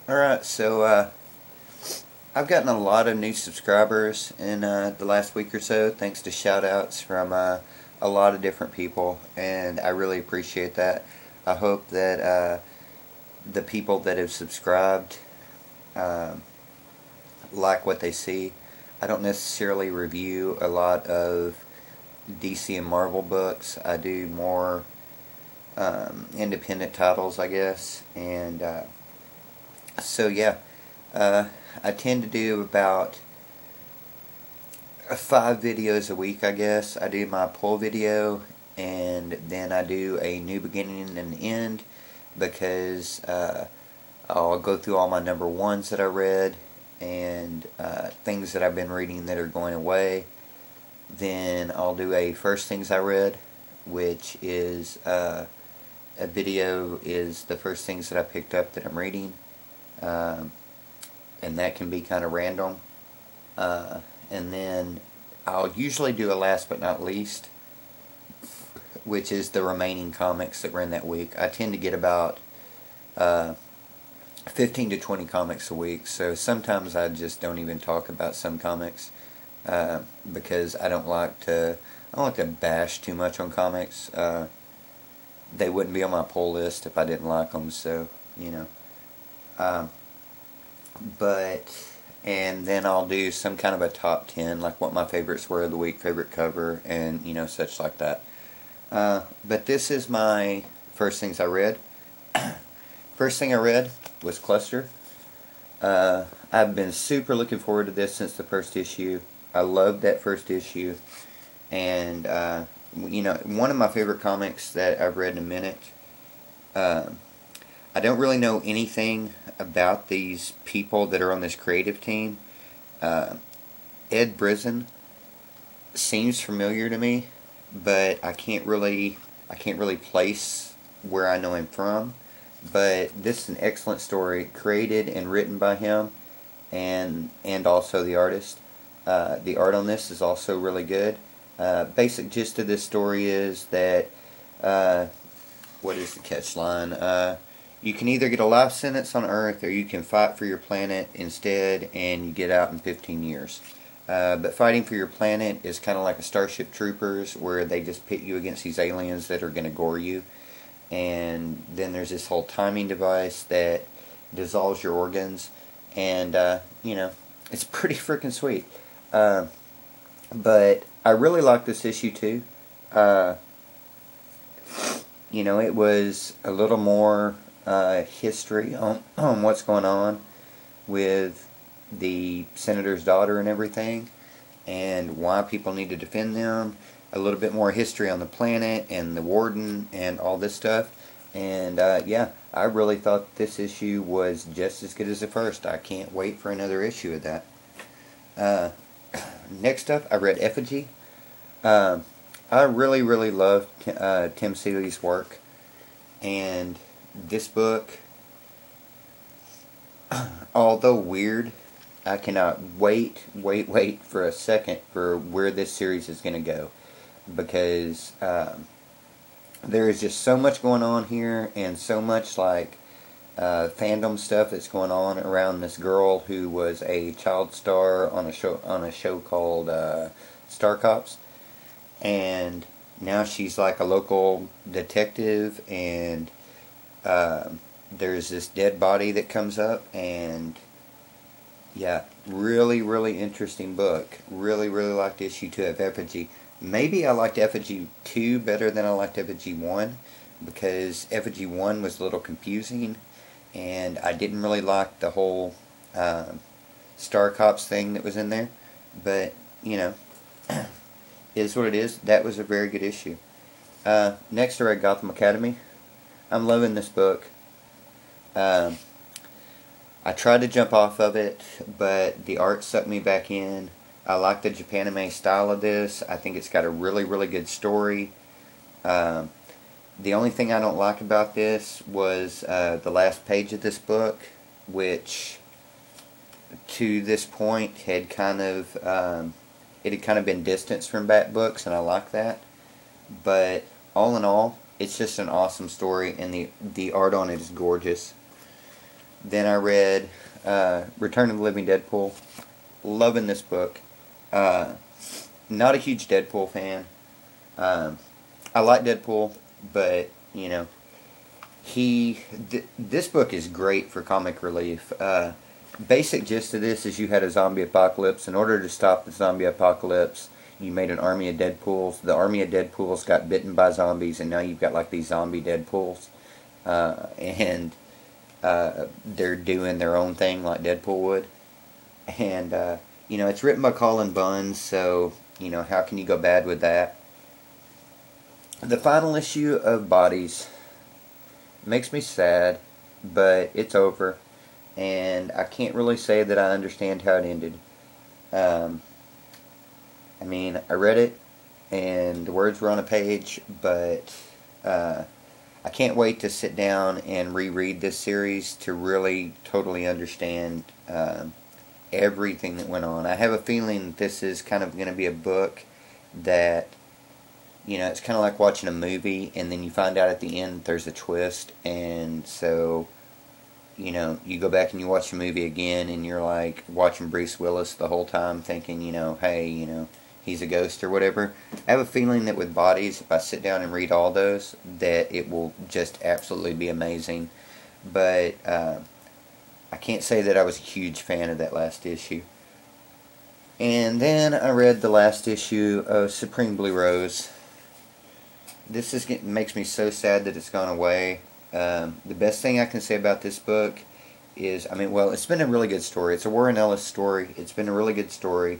Alright, so I've gotten a lot of new subscribers in the last week or so, thanks to shout outs from a lot of different people, and I really appreciate that. I hope that the people that have subscribed um, like what they see. I don't necessarily review a lot of DC and Marvel books. I do more independent titles, I guess, and so yeah, uh, I tend to do about 5 videos a week, I guess. I do my pull video, and then I do a new beginning and end, because I'll go through all my number ones that I read, and things that I've been reading that are going away. Then I'll do a first things I read, which is a video is the first things that I picked up that I'm reading. Um, and that can be kind of random. And then I'll usually do a last but not least, which is the remaining comics that were in that week. I tend to get about 15 to 20 comics a week, so sometimes I just don't even talk about some comics because I don't like to bash too much on comics. They wouldn't be on my pull list if I didn't like them, so you know. Um, but and then I'll do some kind of a top 10, like what my favorites were of the week, favorite cover, and such like that. But this is my first things I read. First thing I read was Cluster. I've been super looking forward to this since the first issue. I loved that first issue, and one of my favorite comics that I've read in a minute. I don't really know anything about these people that are on this creative team. Ed Brisson seems familiar to me, but I can't really place where I know him from. But this is an excellent story, created and written by him, and also the artist. The art on this is also really good. Basic gist of this story is that what is the catch line? You can either get a life sentence on Earth, or you can fight for your planet instead, and you get out in 15 years. But fighting for your planet is kind of like a Starship Troopers, where they just pit you against these aliens that are going to gore you. And then there's this whole timing device that dissolves your organs, and it's pretty freaking sweet. But I really like this issue too. It was a little more history on what's going on with the senator's daughter and everything, and why people need to defend them. A little bit more history on the planet and the warden and all this stuff. And yeah, I really thought this issue was just as good as the first. I can't wait for another issue of that. Next up, I read Effigy. I really, really love Tim Seeley's work, and this book, although weird, I cannot wait for a second for where this series is going to go, because there is just so much going on here, and so much fandom stuff that's going on around this girl who was a child star on a show called Star Cops, and now she's like a local detective, and there's this dead body that comes up, and yeah, really, really interesting book. Really, really liked issue 2 of Effigy. Maybe I liked Effigy 2 better than I liked Effigy 1, because Effigy 1 was a little confusing, and I didn't really like the whole Star Cops thing that was in there. But, it is what it is. That was a very good issue. Next I read Gotham Academy. I'm loving this book. I tried to jump off of it, but the art sucked me back in. I like the Japanime style of this. I think it's got a really, really good story. The only thing I don't like about this was the last page of this book, which to this point had kind of been distanced from back books, and I like that. But all in all, it's just an awesome story, and the art on it is gorgeous. Then I read Return of the Living Deadpool. Loving this book. Not a huge Deadpool fan. I like Deadpool, but, you know, this book is great for comic relief. Basic gist of this is you had a zombie apocalypse. In order to stop the zombie apocalypse, you made an army of Deadpools. The army of Deadpools got bitten by zombies, and now you've got like these zombie Deadpools. And they're doing their own thing like Deadpool would. And, you know, it's written by Colin Bunn, so, you know, how can you go bad with that? The final issue of Bodies makes me sad, but it's over. And I can't really say that I understand how it ended. I mean, I read it, and the words were on a page, but I can't wait to sit down and reread this series to really totally understand everything that went on. I have a feeling that this is kind of going to be a book that, you know, it's kind of like watching a movie, and then you find out at the end there's a twist, and so, you know, you go back and you watch the movie again, and you're like watching Bruce Willis the whole time thinking, you know, hey, you know, he's a ghost or whatever. I have a feeling that with Bodies, if I sit down and read all those, that it will just absolutely be amazing. But I can't say that I was a huge fan of that last issue. And then I read the last issue of Supreme Blue Rose. This makes me so sad that it's gone away. The best thing I can say about this book is, I mean, well, it's been a really good story. It's a Warren Ellis story. It's been a really good story.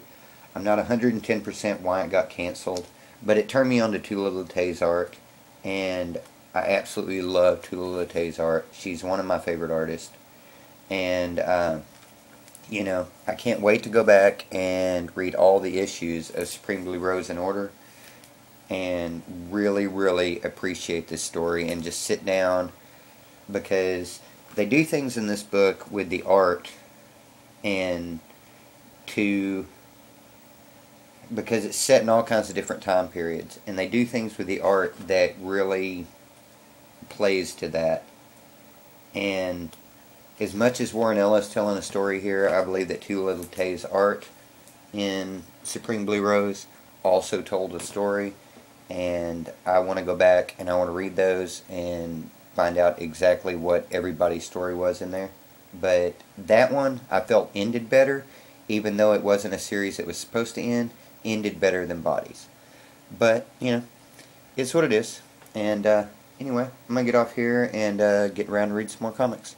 I'm not 110% why it got canceled, but it turned me on to Tula Lotay's art, and I absolutely love Tula Lotay's art. She's one of my favorite artists. And, you know, I can't wait to go back and read all the issues of Supreme Blue Rose in order and really, really appreciate this story and just sit down, because they do things in this book with the art and because it's set in all kinds of different time periods, and they do things with the art that really plays to that. And as much as Warren Ellis telling a story here, I believe that Tula Lotay's art in Supreme Blue Rose also told a story, and I want to go back and I want to read those and find out exactly what everybody's story was in there. But that one I felt ended better, even though it wasn't a series that was supposed to end, ended better than Bodies. But, you know, it's what it is. And anyway, I'm going to get off here and get around and read some more comics.